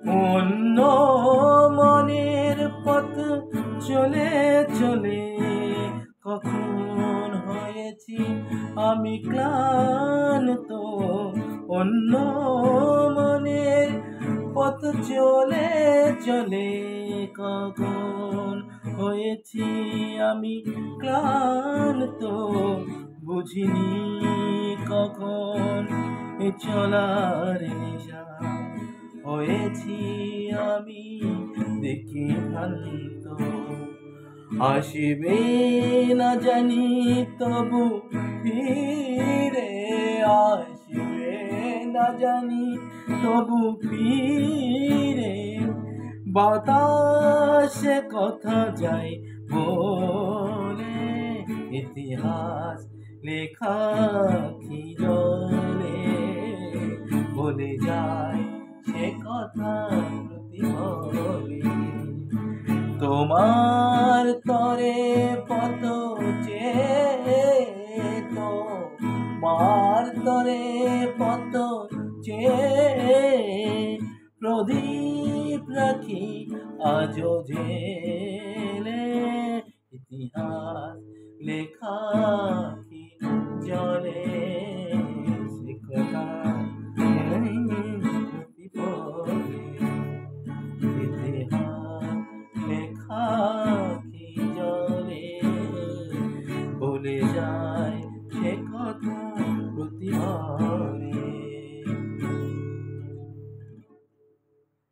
অন্য মনের পথ চলে চলে কখন হয়েছি আমি ক্লান্ত। অন্য মনের পথ চলে চলে কখন হয়েছি আমি ক্লান্ত। বুঝিনি কখন এ চলার নেশা হয়েছি আমি দেখি ভ্রান্ত। আসবে না জানি তবু ফিরে আসবে না জানি তবু ফিরে। বাতাসে কথা যায় বলে ইতিহাস লেখা কি জলে বলে যায় সে কথা প্রতিবলে। তোমার তরে পথ চেয়ে তোমার তরে পথ চেয়ে প্রদীপ রাখি আজও জেলে। ইতিহাস লেখা কি জলে সে কথা প্রতিপলে। ইতিহাস লেখা